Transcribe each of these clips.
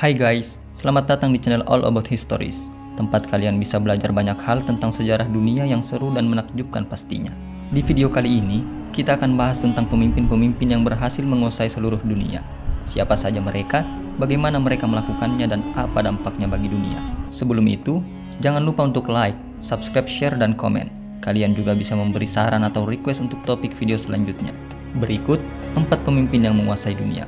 Hai guys, selamat datang di channel All About Histories, tempat kalian bisa belajar banyak hal tentang sejarah dunia yang seru dan menakjubkan pastinya. Di video kali ini, kita akan bahas tentang pemimpin-pemimpin yang berhasil menguasai seluruh dunia. Siapa saja mereka, bagaimana mereka melakukannya, dan apa dampaknya bagi dunia. Sebelum itu, jangan lupa untuk like, subscribe, share, dan komen. Kalian juga bisa memberi saran atau request untuk topik video selanjutnya. Berikut 4 pemimpin yang menguasai dunia.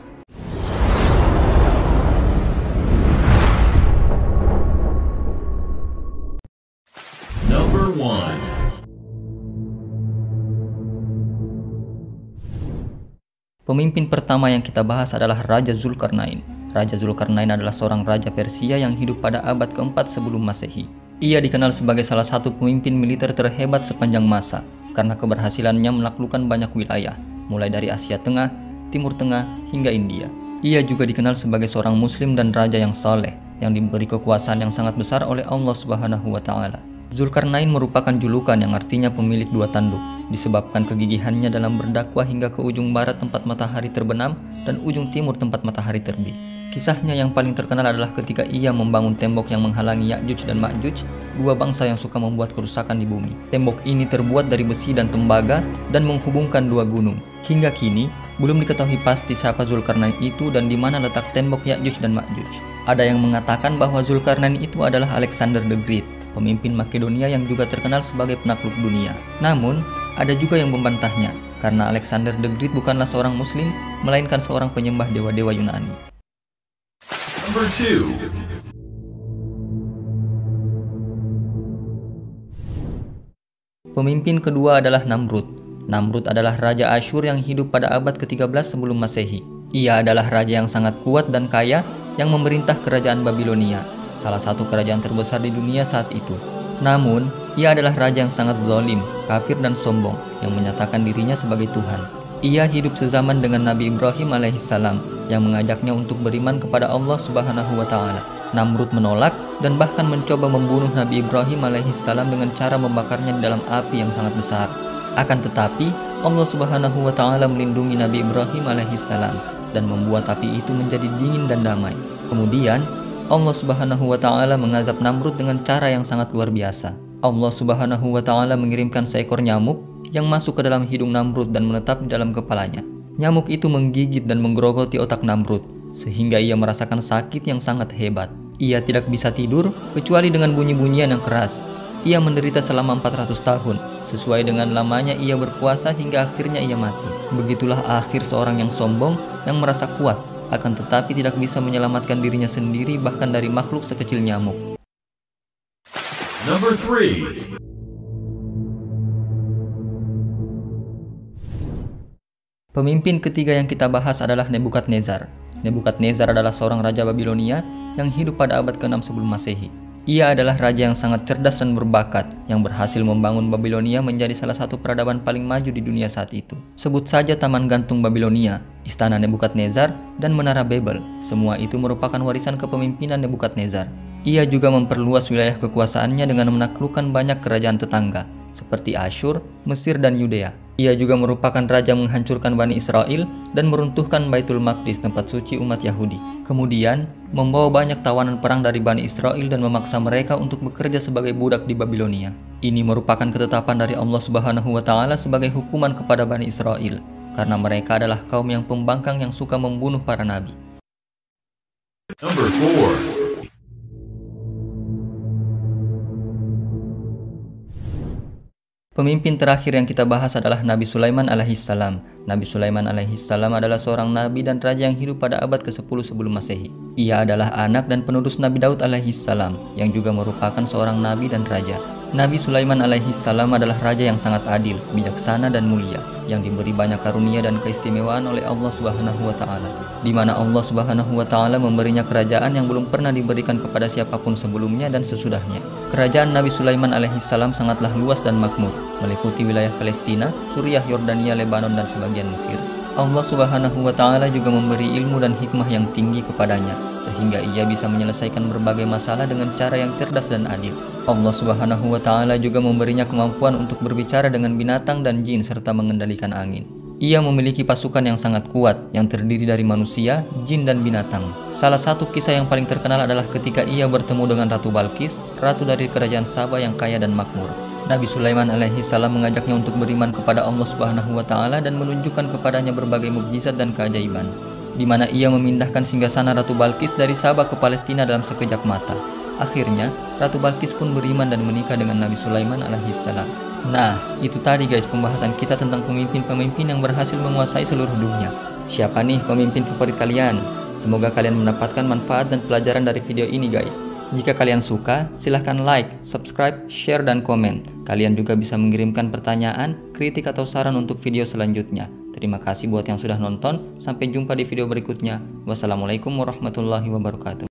Number 1. Pemimpin pertama yang kita bahas adalah Raja Zulkarnain. Raja Zulkarnain adalah seorang raja Persia yang hidup pada abad keempat sebelum Masehi. Ia dikenal sebagai salah satu pemimpin militer terhebat sepanjang masa karena keberhasilannya menaklukkan banyak wilayah, mulai dari Asia Tengah, Timur Tengah, hingga India. Ia juga dikenal sebagai seorang muslim dan raja yang saleh, yang diberi kekuasaan yang sangat besar oleh Allah Subhanahu wa Ta'ala. Zulkarnain merupakan julukan yang artinya pemilik dua tanduk, disebabkan kegigihannya dalam berdakwah hingga ke ujung barat tempat matahari terbenam dan ujung timur tempat matahari terbit. Kisahnya yang paling terkenal adalah ketika ia membangun tembok yang menghalangi Ya'juj dan Ma'juj, dua bangsa yang suka membuat kerusakan di bumi. Tembok ini terbuat dari besi dan tembaga dan menghubungkan dua gunung. Hingga kini, belum diketahui pasti siapa Zulkarnain itu dan di mana letak tembok Ya'juj dan Ma'juj. Ada yang mengatakan bahwa Zulkarnain itu adalah Alexander the Great, pemimpin Makedonia yang juga terkenal sebagai penakluk dunia. Namun, ada juga yang membantahnya, karena Alexander the Great bukanlah seorang muslim, melainkan seorang penyembah dewa-dewa Yunani. Number 2. Pemimpin kedua adalah Namrud. Namrud adalah raja Asyur yang hidup pada abad ke-13 sebelum Masehi. Ia adalah raja yang sangat kuat dan kaya yang memerintah kerajaan Babilonia, salah satu kerajaan terbesar di dunia saat itu. Namun, ia adalah raja yang sangat zalim, kafir dan sombong, yang menyatakan dirinya sebagai Tuhan. Ia hidup sezaman dengan Nabi Ibrahim alaihissalam yang mengajaknya untuk beriman kepada Allah Subhanahu wa Ta'ala. Namrud menolak dan bahkan mencoba membunuh Nabi Ibrahim alaihissalam dengan cara membakarnya di dalam api yang sangat besar. Akan tetapi, Allah Subhanahu wa Ta'ala melindungi Nabi Ibrahim alaihissalam dan membuat api itu menjadi dingin dan damai. Kemudian, Allah Subhanahu wa Ta'ala mengazab Namrud dengan cara yang sangat luar biasa. Allah Subhanahu wa Ta'ala mengirimkan seekor nyamuk yang masuk ke dalam hidung Namrud dan menetap di dalam kepalanya. Nyamuk itu menggigit dan menggerogoti otak Namrud, sehingga ia merasakan sakit yang sangat hebat. Ia tidak bisa tidur kecuali dengan bunyi-bunyian yang keras. Ia menderita selama 400 tahun, sesuai dengan lamanya ia berpuasa hingga akhirnya ia mati. Begitulah akhir seorang yang sombong, yang merasa kuat, akan tetapi tidak bisa menyelamatkan dirinya sendiri bahkan dari makhluk sekecil nyamuk. Number 3. Pemimpin ketiga yang kita bahas adalah Nebukadnezar. Nebukadnezar adalah seorang raja Babilonia yang hidup pada abad ke-6 sebelum Masehi. Ia adalah raja yang sangat cerdas dan berbakat, yang berhasil membangun Babilonia menjadi salah satu peradaban paling maju di dunia saat itu. Sebut saja Taman Gantung Babilonia, Istana Nebukadnezar, dan Menara Babel. Semua itu merupakan warisan kepemimpinan Nebukadnezar. Ia juga memperluas wilayah kekuasaannya dengan menaklukkan banyak kerajaan tetangga, seperti Asyur, Mesir, dan Yudea. Ia juga merupakan raja menghancurkan Bani Israel dan meruntuhkan Baitul Maqdis, tempat suci umat Yahudi. Kemudian, membawa banyak tawanan perang dari Bani Israel dan memaksa mereka untuk bekerja sebagai budak di Babilonia. Ini merupakan ketetapan dari Allah Subhanahu wa Ta'ala sebagai hukuman kepada Bani Israel, karena mereka adalah kaum yang pembangkang yang suka membunuh para nabi. Number 4. Pemimpin terakhir yang kita bahas adalah Nabi Sulaiman alaihissalam. Nabi Sulaiman alaihissalam adalah seorang nabi dan raja yang hidup pada abad ke-10 sebelum Masehi. Ia adalah anak dan penerus Nabi Daud alaihissalam, yang juga merupakan seorang nabi dan raja. Nabi Sulaiman alaihissalam adalah raja yang sangat adil, bijaksana dan mulia, yang diberi banyak karunia dan keistimewaan oleh Allah Subhanahu wa Ta'ala, di mana Allah Subhanahu wa Ta'ala memberinya kerajaan yang belum pernah diberikan kepada siapapun sebelumnya dan sesudahnya. Kerajaan Nabi Sulaiman alaihissalam sangatlah luas dan makmur, meliputi wilayah Palestina, Suriah, Yordania, Lebanon, dan sebagian Mesir. Allah Subhanahu wa Ta'ala juga memberi ilmu dan hikmah yang tinggi kepadanya, sehingga ia bisa menyelesaikan berbagai masalah dengan cara yang cerdas dan adil. Allah Subhanahu wa Ta'ala juga memberinya kemampuan untuk berbicara dengan binatang dan jin serta mengendalikan angin. Ia memiliki pasukan yang sangat kuat yang terdiri dari manusia, jin, dan binatang. Salah satu kisah yang paling terkenal adalah ketika ia bertemu dengan Ratu Balqis, ratu dari kerajaan Saba yang kaya dan makmur. Nabi Sulaiman alaihi salam mengajaknya untuk beriman kepada Allah Subhanahu wa taala dan menunjukkan kepadanya berbagai mukjizat dan keajaiban, di mana ia memindahkan singgasana Ratu Balqis dari Saba ke Palestina dalam sekejap mata. Akhirnya, Ratu Balqis pun beriman dan menikah dengan Nabi Sulaiman alaihi salam. Nah, itu tadi guys pembahasan kita tentang pemimpin-pemimpin yang berhasil menguasai seluruh dunia. Siapa nih pemimpin favorit kalian? Semoga kalian mendapatkan manfaat dan pelajaran dari video ini guys. Jika kalian suka, silahkan like, subscribe, share, dan komen. Kalian juga bisa mengirimkan pertanyaan, kritik, atau saran untuk video selanjutnya. Terima kasih buat yang sudah nonton. Sampai jumpa di video berikutnya. Wassalamualaikum warahmatullahi wabarakatuh.